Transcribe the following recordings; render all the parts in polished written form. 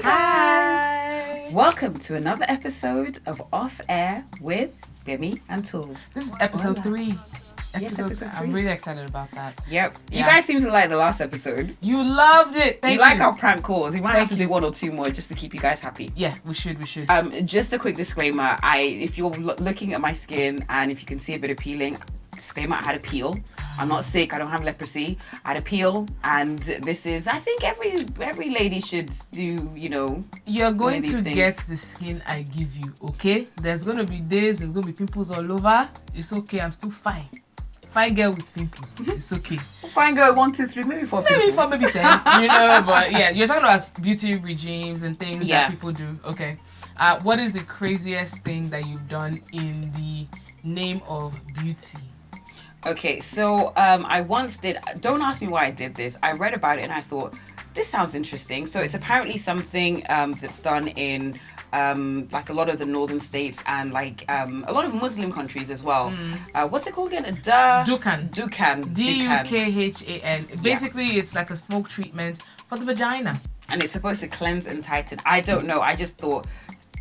guys! Welcome to another episode of OffAir with Gbemi and Toolz. This is episode 3. Episode 3. I'm really excited about that. Yep. You guys seem to like the last episode. You loved it. Thank you. Like our prank calls. We might have to do 1 or 2 more just to keep you guys happy. Yeah, we should. Just a quick disclaimer. If you're looking at my skin and if you can see a bit of peeling, disclaimer, I had a peel. I'm not sick. I don't have leprosy. I had a peel, and this is, I think every lady should do, You're going to things. get the skin I give you, okay? There's going to be days, there's going to be pimples all over. It's okay. I'm still fine. Fine girl with pimples. It's okay. Fine girl, 1, 2, 3, maybe 4 Maybe pimples. 4, maybe 10. But yeah, you're talking about beauty regimes and things that people do. Okay. What is the craziest thing that you've done in the name of beauty? Okay, so I once did, don't ask me why I did this. I read about it and I thought, this sounds interesting. So it's apparently something that's done in like a lot of the northern states and like a lot of Muslim countries as well. What's it called again? Dukan. Dukhan. Basically, it's like a smoke treatment for the vagina. And it's supposed to cleanse and tighten. I don't know. I just thought,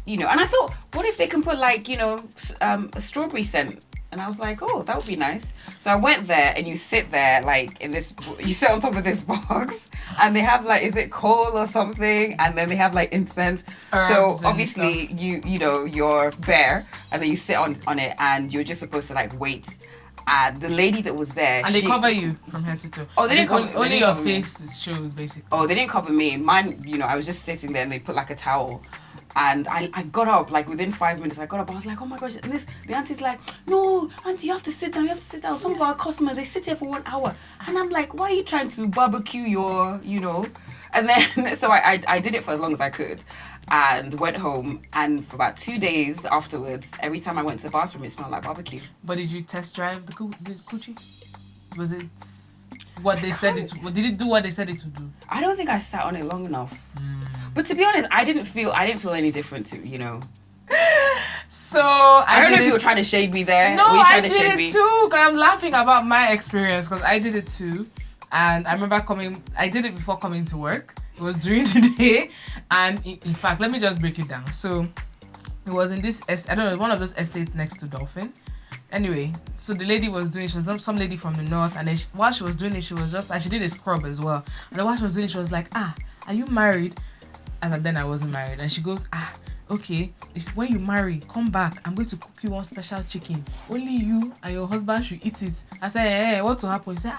and I thought, what if they can put like, a strawberry scent? And I was like, oh, that would be nice. So I went there and you sit there like you sit on top of this box and they have like, is it coal or something? And then they have like incense. Herbs so obviously you're bare and then you sit on it and you're just supposed to like wait. And the lady that was there, and they cover you from head to toe. Oh, they didn't cover only your face shows basically. Oh, they didn't cover me. Mine, I was just sitting there and they put like a towel. And I got up, like within 5 minutes, I got up. I was like, oh my gosh. And the auntie's like, no, auntie, you have to sit down. Some of our customers, they sit here for 1 hour. And I'm like, why are you trying to barbecue your, And then, so I did it for as long as I could and went home. And for about 2 days afterwards, every time I went to the bathroom, it smelled like barbecue. But did you test drive the coochie? Was it what they said it? Did it do what they said it would do? I don't think I sat on it long enough. But to be honest, I didn't feel any different to, So I don't know if you were trying to shade me there. No, I did it me? too. I'm laughing about my experience because I did it too. And I remember I did it before coming to work. It was during the day. And in fact, let me just break it down. So it was in this, I don't know, one of those estates next to Dolphin. Anyway, so the lady was some lady from the north, and then while she was doing it, she was just, and she did a scrub as well. And then while she was doing it, she was like, are you married? And then I wasn't married. And she goes, okay, when you marry, come back. I'm going to cook you one special chicken. Only you and your husband should eat it. I said, what will happen? He said,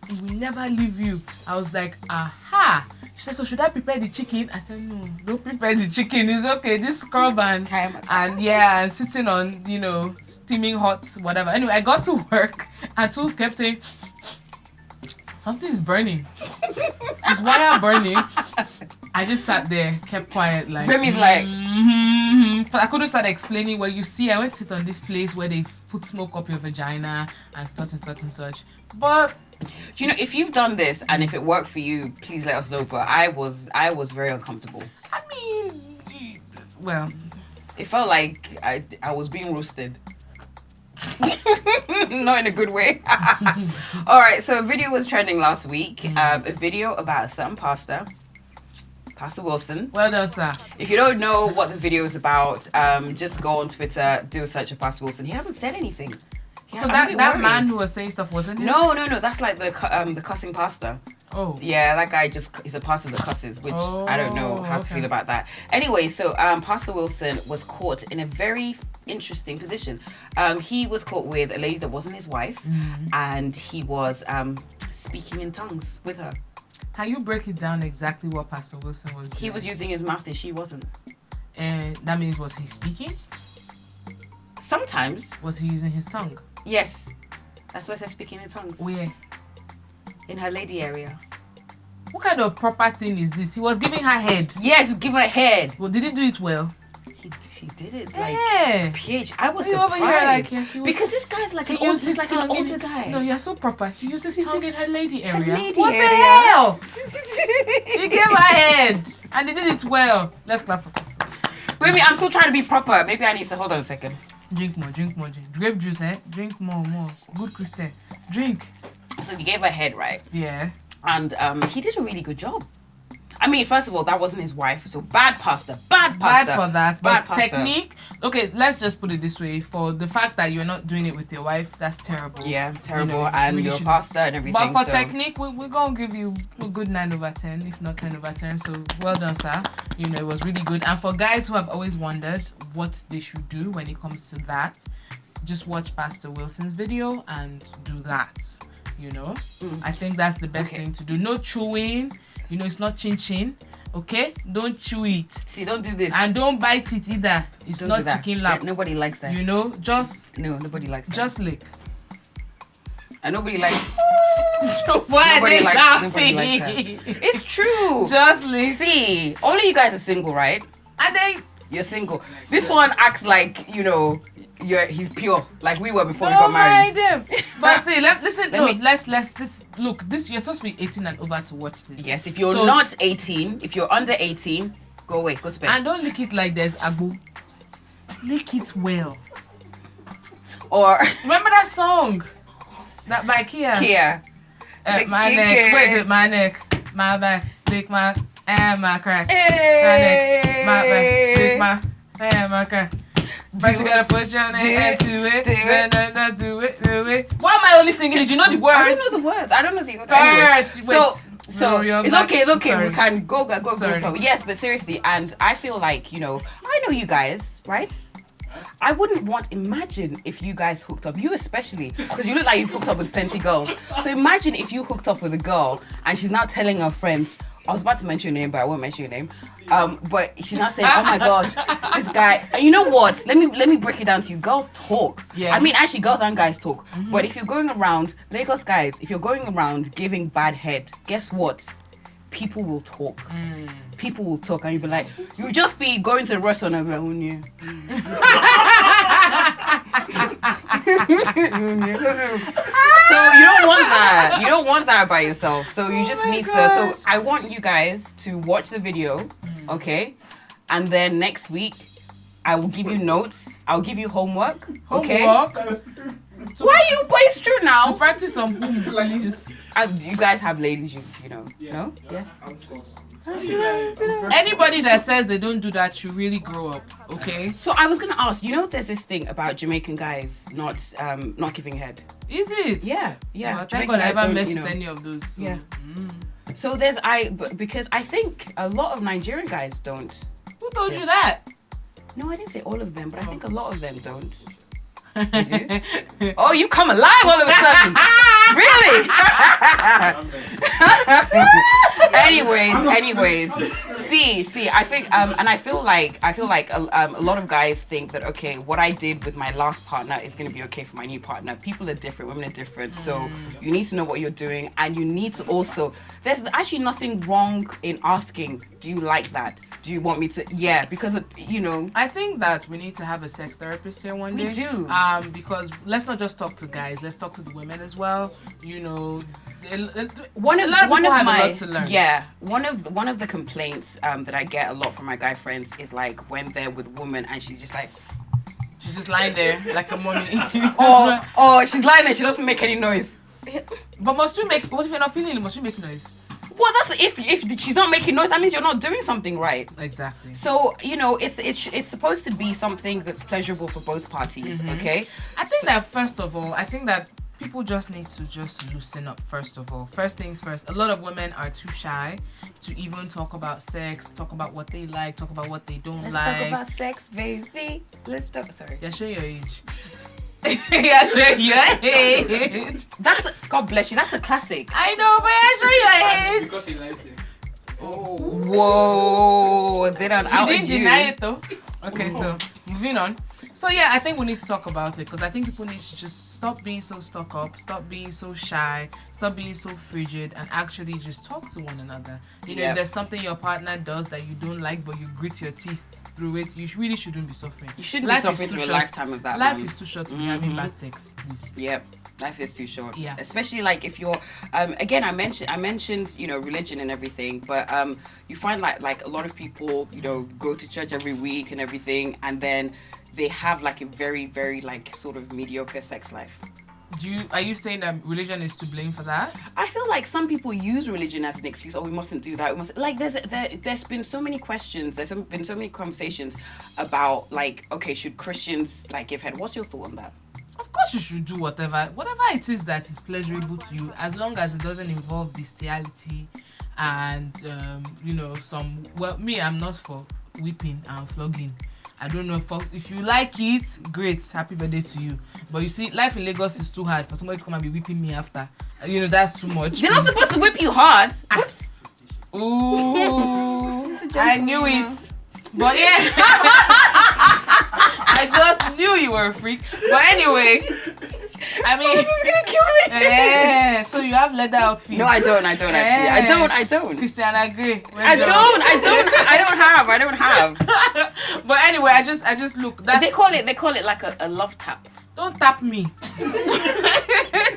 he will never leave you. I was like, aha. She said, so should I prepare the chicken? I said, no, don't prepare the chicken. It's okay. This scrub and sitting on, steaming hot, whatever. Anyway, I got to work and Toolz kept saying, something is burning. Is wire burning? I just sat there, kept quiet, like. Gbemi's like. But I couldn't start explaining. Well, you see, I went to sit on this place where they put smoke up your vagina and such and such and such. But if you've done this and if it worked for you, please let us know. But I was very uncomfortable. I mean, well, it felt like I was being roasted. Not in a good way. All right, so a video was trending last week. A video about a certain pastor Wilson. Well done, sir. If you don't know what the video is about, just go on Twitter, do a search of Pastor Wilson. He hasn't said anything. So that man who was saying stuff wasn't it? No. That's like the cussing pastor. Oh. Yeah, that guy is a pastor that cusses, which I don't know how to feel about that. Anyway, so Pastor Wilson was caught in a very interesting position. He was caught with a lady that wasn't his wife, and he was speaking in tongues with her. Can you break it down exactly what Pastor Wilson was doing? He was using his mouth and she wasn't. And that means, was he speaking? Sometimes. Was he using his tongue? Yes. That's why I said speaking in tongues. Where? In her lady area. What kind of proper thing is this? He was giving her head. Yes, give her head. Well, did he do it well? He did it like PH. I was surprised because this guy's like an older guy. No, you're so proper. He used his tongue in her lady area. What the hell? He gave her head and he did it well. Let's clap for Pastor. Wait, I'm still trying to be proper. Maybe I need to hold on a second. Drink more. Grape juice, Drink more. Good Christian. Drink. So he gave her head, right? Yeah. And he did a really good job. I mean, first of all, that wasn't his wife, so bad pastor. Bad for that. But pastor. technique, okay, let's just put it this way. For the fact that you're not doing it with your wife, that's terrible. Yeah, terrible. And really your pastor and everything. But for technique, we're going to give you a good 9 over 10, if not 10 over 10. So well done, sir. It was really good. And for guys who have always wondered what they should do when it comes to that, just watch Pastor Wilson's video and do that. I think that's the best thing to do. No chewing. It's not chin. Okay? Don't chew it. See, don't do this. And don't bite it either. It's don't not chicken lap. Yeah, nobody likes that. No, nobody likes that. Just lick. And nobody likes. Nobody likes that. It's true. Just lick. See, all of you guys are single, right? And then you're single. This one acts like he's pure, like we were before we got married. But see, let's look. This you're supposed to be 18 and over to watch this. Yes, if you're not 18, if you're under 18, go away, go to bed. And don't lick it like there's agbo. Lick it well. Or remember that song, that by Kia. My neck, my neck, my back, lick my crack. My neck, my back, lick my crack. First you gotta put your name into it. Do it. Why am I only singing it? You know the words. I don't know the words. I don't know the words. First, so it's okay. Sorry. We can go. So yes, but seriously, and I feel like I know you guys, right? I wouldn't imagine if you guys hooked up, you especially, because you look like you've hooked up with plenty girls. So imagine if you hooked up with a girl and she's now telling her friends, I was about to mention your name, but I won't mention your name. But she's not saying, oh my gosh, this guy. And you know what? Let me break it down to you. Girls talk. Yeah. I mean, actually, girls and guys talk. Mm-hmm. But if you're going around, Lagos guys, if you're going around giving bad head, guess what? People will talk. People will talk, and you'll be like, you'll just be going to the restaurant and be like, oh yeah. So you don't want that. You don't want that by yourself. So you just need to. So I want you guys to watch the video, okay? And then next week, I will give you notes. I'll give you homework, okay? Why are you boys true now? To practice on boom, please. You guys have ladies, you know. Yeah, no? Yeah, yes? I'm sauce. Anybody that says they don't do that should really grow up, okay? So I was gonna ask, there's this thing about Jamaican guys not giving head. Is it? Yeah. Well, thank God I haven't messed with any of those. So. Yeah. So because I think a lot of Nigerian guys don't. Who told you that? No, I didn't say all of them, but I think a lot of them don't. You do? Oh, you come alive all of a sudden. Really? Anyways. See, I think and I feel like a lot of guys think that, okay, what I did with my last partner is going to be okay for my new partner. People are different, women are different, so you need to know what you're doing, and you need to also, there's actually nothing wrong in asking, do you like that? Do you want me to? Yeah, because I think that we need to have a sex therapist here one day. We do. Because let's not just talk to guys. Let's talk to the women as well. One of a lot to learn. Yeah, one of the complaints that I get a lot from my guy friends is like when they're with women and she's just lying there like a mummy. or she's lying there, she doesn't make any noise. But must we make? What if you're not feeling it? Must we make noise? Well, that's if she's not making noise, that means you're not doing something right. Exactly. So it's supposed to be something that's pleasurable for both parties. Mm-hmm. Okay. I think that first of all, people just need to just loosen up. First of all, first things first. A lot of women are too shy to even talk about sex, talk about what they like, talk about what they don't like. Let's talk about sex, baby. Let's talk. Sorry. Yeah, show your age. Yeah, show your age. That's God bless you. That's a classic. I know, but yeah, show your age. Because he likes it. Oh. Whoa! They don't out you. He didn't deny it though. Okay, so moving on. So yeah, I think we need to talk about it because I think people need to just stop being so stuck up, stop being so shy, stop being so frigid, and actually just talk to one another. If there's something your partner does that you don't like, but you grit your teeth through it, you really shouldn't be suffering. You shouldn't be suffering through a lifetime of that. Life is too short to be having bad sex, please. Yep. Life is too short. Yeah. Especially like if you're again I mentioned religion and everything, but you find like a lot of people go to church every week and everything, and then they have like a very very like sort of mediocre sex life. Are you saying that religion is to blame for that? I feel like some people use religion as an excuse. Oh, we mustn't do that. We must like. There's been so many questions. There's been so many conversations about like, okay, should Christians like give head? What's your thought on that? Of course, you should do whatever it is that is pleasurable to you, as long as it doesn't involve bestiality and some. Well, me, I'm not for whipping and flogging. I don't know if you like it, great, happy birthday to you. But you see, life in Lagos is too hard for somebody to come and be whipping me after. That's too much. They're not supposed to whip you hard. Ooh, I knew it. But yeah, I just knew you were a freak. But anyway, I mean, this is gonna kill me. Yeah. So you have leather outfit. No, I don't actually. I don't. Christian, I agree. I don't have. But anyway, I just look. They call it like a love tap. Don't tap me.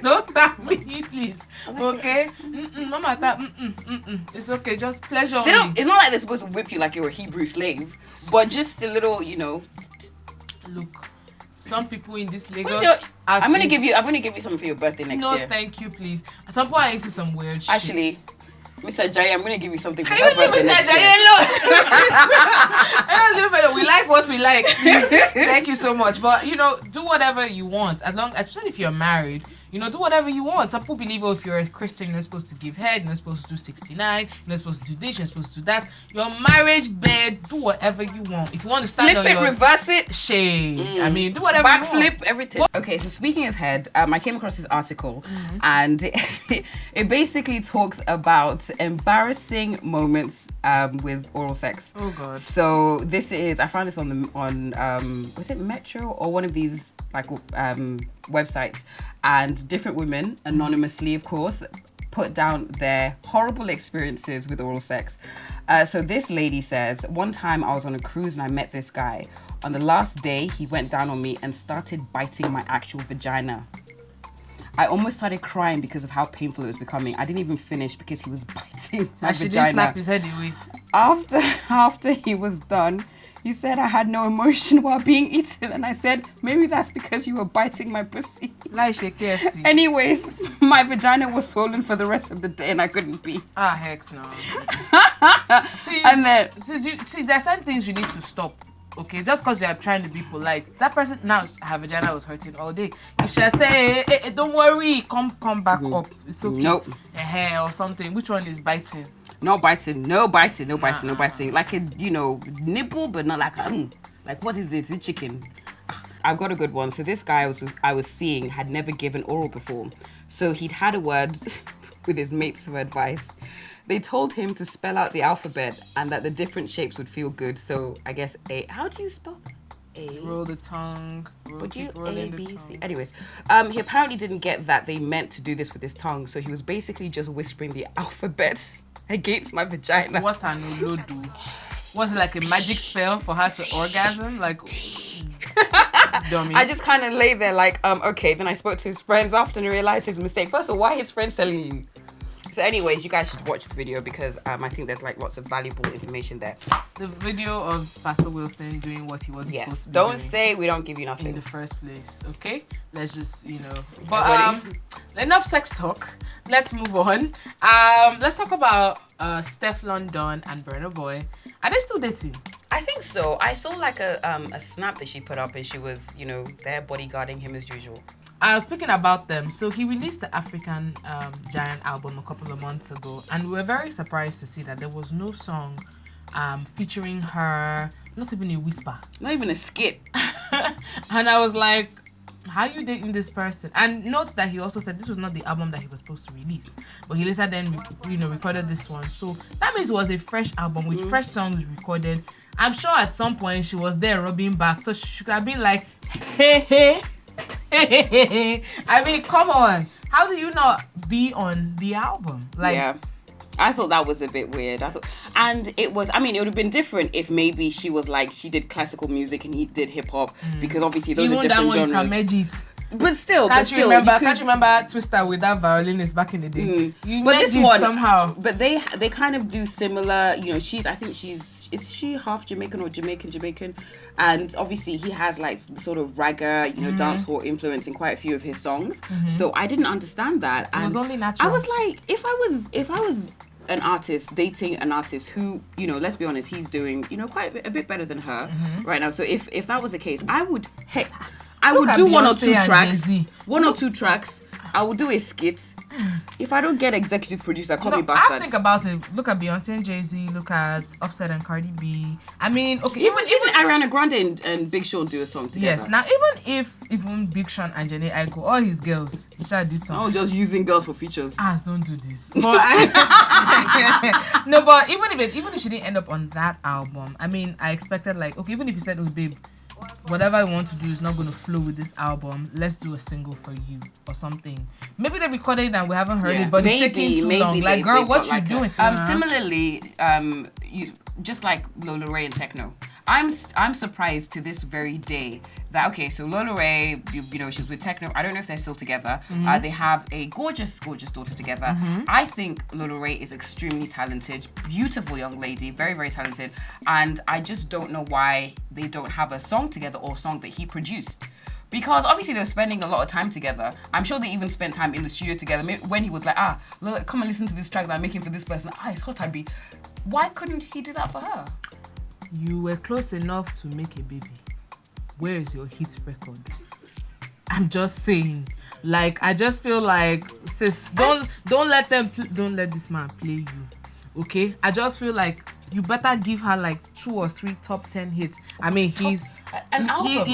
Don't tap me, please. Okay? Mama tap. It's okay. Just pleasure. It's not like they're supposed to whip you like you're a Hebrew slave, but just a little, Look, some people in this Lagos. I'm gonna give you something for your birthday next year. No, thank you, please. Some people are into some weird shit. Actually, Mr. Jai, I'm gonna give you something for Can your you leave birthday Mr. next Jai year. alone? We like what we like. Please. Thank you so much. But do whatever you want, especially if you're married. Do whatever you want. Some people believe, if you're a Christian, you're not supposed to give head, you're not supposed to do 69, you're not supposed to do this, you're not supposed to do that. Your marriage bed, do whatever you want. If you want to stand flip it, reverse it, shade. I mean, do whatever you want. Backflip, everything. Okay, so speaking of head, I came across this article, and it basically talks about embarrassing moments with oral sex. Oh God. So I found this on was it Metro or one of these like websites, and different women, anonymously of course, put down their horrible experiences with oral sex. So this lady says, one time I was on a cruise and I met this guy. On the last day, he went down on me and started biting my actual vagina. I almost started crying because of how painful it was becoming. I didn't even finish because he was biting my vagina. Didn't slap his head away. After he was done, he said I had no emotion while being eaten, and I said, maybe that's because you were biting my pussy. Like KFC. Anyways, my vagina was swollen for the rest of the day and I couldn't pee. Heck no. There's certain things you need to stop. Okay, just because you are trying to be polite, that person now her vagina was hurting all day. You should say, hey, don't worry, come back up. It's okay. Nope. A hair or something. Which one is biting? No biting. Like a nipple, but not like like what is it? It's chicken. I've got a good one. So this guy I was seeing had never given oral before, so he'd had a word with his mates for advice. They told him to spell out the alphabet and that the different shapes would feel good. So I guess A. How do you spell A? Roll the tongue. Keep rolling the tongue. Anyways, he apparently didn't get that they meant to do this with his tongue, so he was basically just whispering the alphabets against my vagina. What an olodo. Was it like a magic spell for her to orgasm? Like, dummy. I just kind of lay there like, okay. Then I spoke to his friends after and realized his mistake. First of all, why are his friends telling you? So anyways, you guys should watch the video because I think there's like lots of valuable information there. The video of Pastor Wilson doing what he was supposed to be don't doing. Say we don't give you nothing. In the first place, okay? Let's just, But enough sex talk. Let's move on. Let's talk about Steph London and Burna Boy. Are they still dating? I think so. I saw like a snap that she put up and she was, there bodyguarding him as usual. Speaking about them, so he released the African Giant album a couple of months ago, and we were very surprised to see that there was no song featuring her, not even a whisper. Not even a skit. And I was like, how are you dating this person? And note that he also said this was not the album that he was supposed to release, but he later then recorded this one. So that means it was a fresh album with fresh songs recorded. I'm sure at some point she was there rubbing back, so she could have been like, hey. I mean, come on. How do you not be on the album? Yeah. I thought that was a bit weird. It would have been different if maybe she was like, she did classical music and he did hip hop, because obviously those are different genres. Can it. But still, can't you remember Twister with that violinist back in the day? You but this one somehow. But they kind of do similar. I think she's is she half Jamaican or Jamaican? And obviously he has like sort of ragga, dancehall influence in quite a few of his songs. So I didn't understand that. It was only natural. I was like, if I was an artist dating an artist who, let's be honest, he's doing, quite a bit better than her right now. So if that was the case, I would do one or two tracks. I would do a skit. If I don't get executive producer, call me bastard. I think about it. Look at Beyonce and Jay-Z. Look at Offset and Cardi B. I mean, okay, even Ariana Grande and Big Sean do a song together. Yes. Now, even Big Sean and Janae Aiko, all his girls, start this song. Oh, just using girls for features. Don't do this. But no, but even if she didn't end up on that album, I mean, I expected like, okay, even if you said, oh, babe, whatever I want to do is not going to flow with this album, let's do a single for you or something. Maybe they recorded it and we haven't heard it, but it's taking too long. Like, girl, what you doing? Similarly, you just like Lola Ray and Techno. I'm surprised to this very day that, okay, so Lola Ray, she's with Techno. I don't know if they're still together. They have a gorgeous, gorgeous daughter together. I think Lola Ray is extremely talented, beautiful young lady, very, very talented. And I just don't know why they don't have a song together or a song that he produced. Because obviously they're spending a lot of time together. I'm sure they even spent time in the studio together. When he was like, Lola, come and listen to this track that I'm making for this person. It's hot, I be. Why couldn't he do that for her? You were close enough to make a baby. Where is your hit record? I'm just saying. Like, I just feel like, sis, don't let this man play you. Okay? I just feel like you better give her like 2 or 3 top 10 hits. I mean, he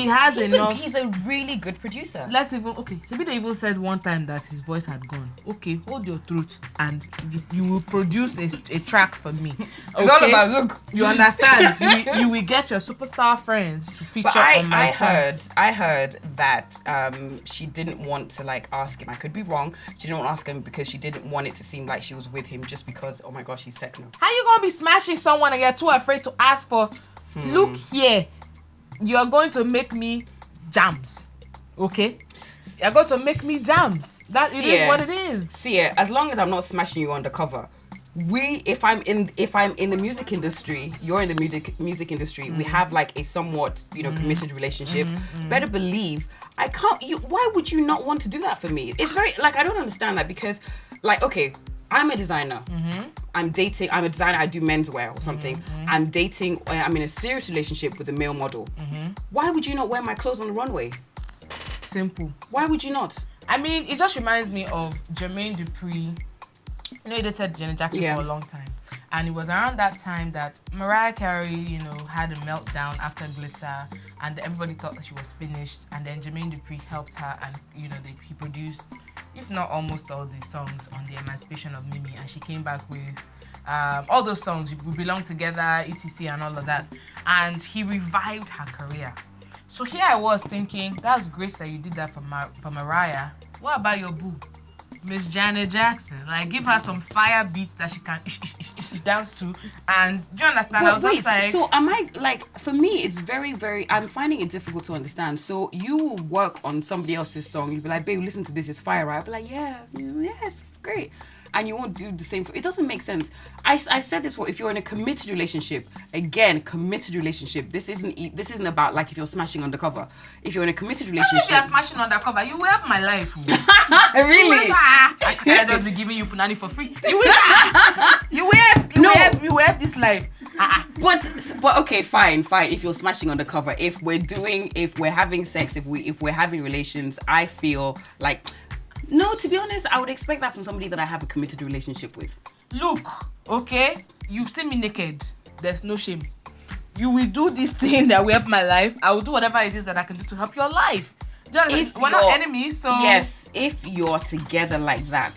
has enough. He's a really good producer. Sabida even said one time that his voice had gone. Okay, hold your throat and you will produce a track for me. Okay? It's all about look. You understand? you will get your superstar friends to feature on my song. I heard that she didn't want to like ask him. I could be wrong. She didn't want to ask him because she didn't want it to seem like she was with him just because, oh my gosh, he's Techno. How you gonna be smashing someone and you're too afraid to ask for? Look here. You're going to make me jams, okay? You're going to make me jams. It is what it is. See, as long as I'm not smashing you undercover, if I'm in the music industry, you're in the music industry. We have like a somewhat committed relationship. Better believe I can't. Why would you not want to do that for me? It's very like I don't understand that because like okay. I'm a designer. I'm a designer. I do menswear or something. I'm dating. I'm in a serious relationship with a male model. Why would you not wear my clothes on the runway? Simple. Why would you not? I mean, it just reminds me of Jermaine Dupri. He dated Janet Jackson for a long time. And it was around that time that Mariah Carey, had a meltdown after Glitter, and everybody thought that she was finished. And then Jermaine Dupri helped her, and he produced, if not almost all the songs on the Emancipation of Mimi, and she came back with all those songs, We Belong Together, etc., and all of that. And he revived her career. So here I was thinking, that's great that you did that for Mariah. What about your boo? Miss Janet Jackson, like give her some fire beats that she can dance to, and do you understand? But wait, so am I like for me? It's very, very. I'm finding it difficult to understand. So you will work on somebody else's song. You'll be like, "Babe, listen to this. It's fire." Right? I'll be like, yes, great. And you won't do the same. It doesn't make sense. I said this. If you're in a committed relationship, this isn't about like if you're smashing undercover. If you're in a committed relationship, if you're smashing undercover, you will help my life. Really? I can't just be giving you punani for free. You will help this life. But okay, fine. If you're smashing undercover, if we're having sex, if we're having relations, I feel like. No, to be honest, I would expect that from somebody that I have a committed relationship with. Look, okay, you've seen me naked. There's no shame. You will do this thing that will help my life. I will do whatever it is that I can do to help your life. We're not enemies, so... Yes, if you're together like that.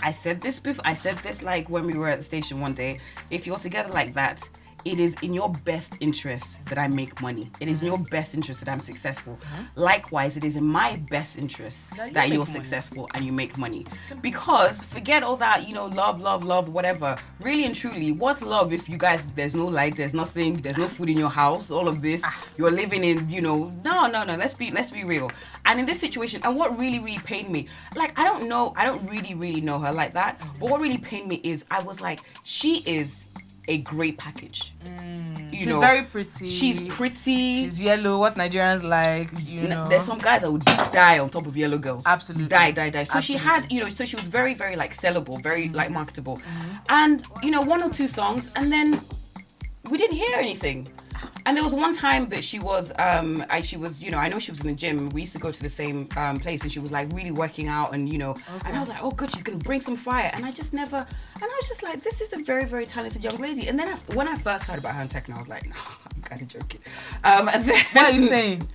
I said this before. I said this like when we were at the station one day. If you're together like that, it is in your best interest that I make money. It is in your best interest that I'm successful. Likewise, it is in my best interest that you're successful and you make money. Because forget all that, love, whatever. Really and truly, what's love if you guys, there's no light, there's nothing, there's no food in your house, all of this. You're living in, no. Let's be real. And in this situation, and what really, really pained me, like, I don't really know her like that. But what really pained me is I was like, she is a great package. She's very pretty. She's pretty. She's yellow. What Nigerians like, There's some guys that would die on top of yellow girls. Absolutely. Die. So Absolutely. she had, so she was very, very like sellable, very like marketable. And, one or two songs, and then we didn't hear anything. And there was one time that she was, I know she was in the gym. We used to go to the same place, and she was like really working out, and and I was like, oh, good, she's gonna bring some fire. And I was just like, this is a very, very talented young lady. And then when I first heard about her in techno, I was like, no, I'm kind of joking. And then, what are you saying?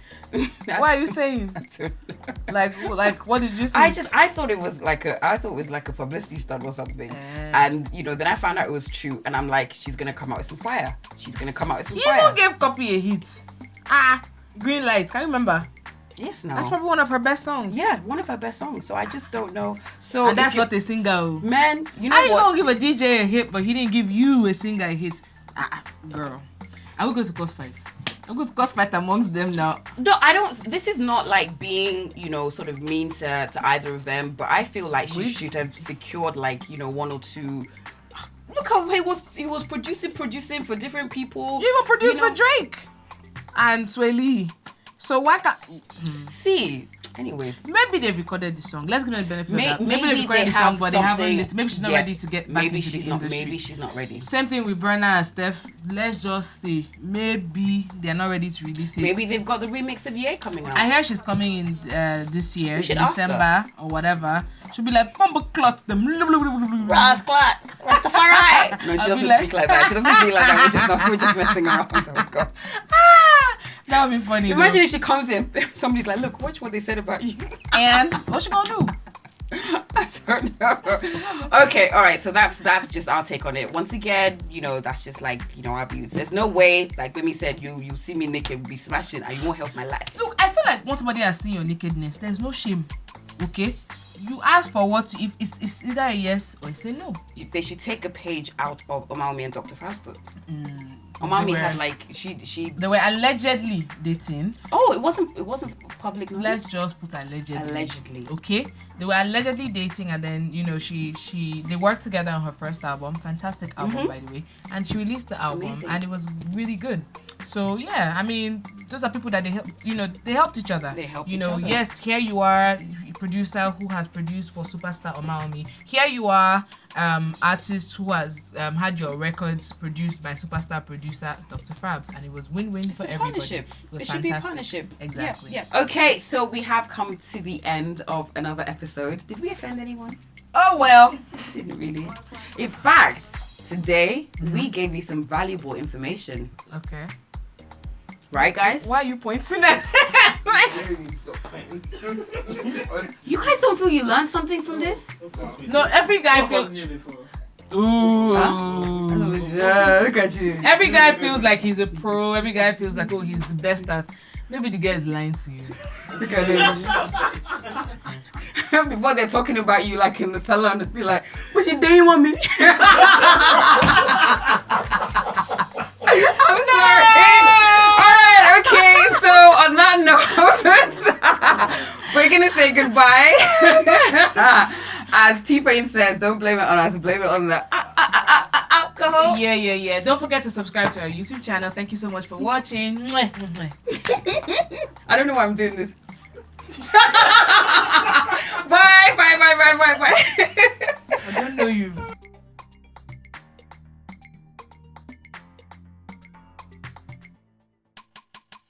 What are you saying? I don't know. Like, what did you think? I thought it was like a publicity stunt or something. And then I found out it was true, and I'm like, she's gonna come out with some fire. She's gonna come out with some fire. You gave Copy a hit. Green Light. Can you remember? Yes, no. That's probably one of her best songs. Yeah, one of her best songs. So I just don't know. So and that's not a single. Man, you know what? what? How you gonna give a DJ a hit, but he didn't give you a singer a hit? Girl. I will go to cause fights. I'm going to cause fight amongst them now. No, I don't. This is not like being, sort of mean to either of them. But I feel like she should have secured like, one or two. Look how he was producing for different people. You even produced for Drake and Sway Lee. So why can't... See, anyways. Maybe they've recorded the song. Let's give them the benefit of that. Maybe they've recorded the song, but they haven't listened. Maybe she's not ready to get back into the industry. Maybe she's not ready. Same thing with Burna and Steph. Let's just say, maybe they're not ready to release it. Maybe they've got the remix of Ye coming out. I hear she's coming in this year, December or whatever. She'll be like, Bumble clot them. Rasclat. Rastafari. No, she doesn't speak like that. She doesn't speak like that. We're just messing around. Oh, God. That would be funny. Imagine if she comes in, somebody's like, look, watch what they said about you. And what's she gonna do? I don't know. Okay, all right. So that's just our take on it. Once again, that's just like, our views. There's no way, like Gbemi said, you see me naked, be smashing, and you won't help my life. Look, I feel like once somebody has seen your nakedness, there's no shame. Okay? You ask for what, if it's either a yes or it's a no. They should take a page out of Omami and Dr. Fow's book. Omami had like she. They were allegedly dating. Oh, it wasn't public knowledge. Let's just put allegedly. Allegedly. Okay, they were allegedly dating, and then they worked together on her first album, fantastic album by the way, and she released the album. Amazing. And it was really good. So yeah, I mean, those are people that they helped each other. They helped each other. Yes, here you are, a producer who has produced for superstar Omami. Here you are, artist who has had your records produced by superstar producer Dr. Fabs, and it was win-win for everybody. Partnership. It was fantastic. should be a partnership. Exactly. Yeah. Okay, so we have come to the end of another episode. Did we offend anyone? Oh well, didn't really. In fact, today we gave you some valuable information. Okay. Right, guys? Why are you pointing at? You guys don't feel you learned something from this? No, every guy feels. Ooh. Look at you. Every guy feels like he's a pro. Every guy feels like, oh, he's the best at. Maybe the guy is lying to you. Look at him. Before they're talking about you, like in the salon, they'll be like, what you doing, mommy? I'm sorry. Alright, okay, so on that note, we're gonna say goodbye. As T-Pain says, don't blame it on us, blame it on the alcohol. Yeah. Don't forget to subscribe to our YouTube channel. Thank you so much for watching. I don't know why I'm doing this. Bye. I don't know you.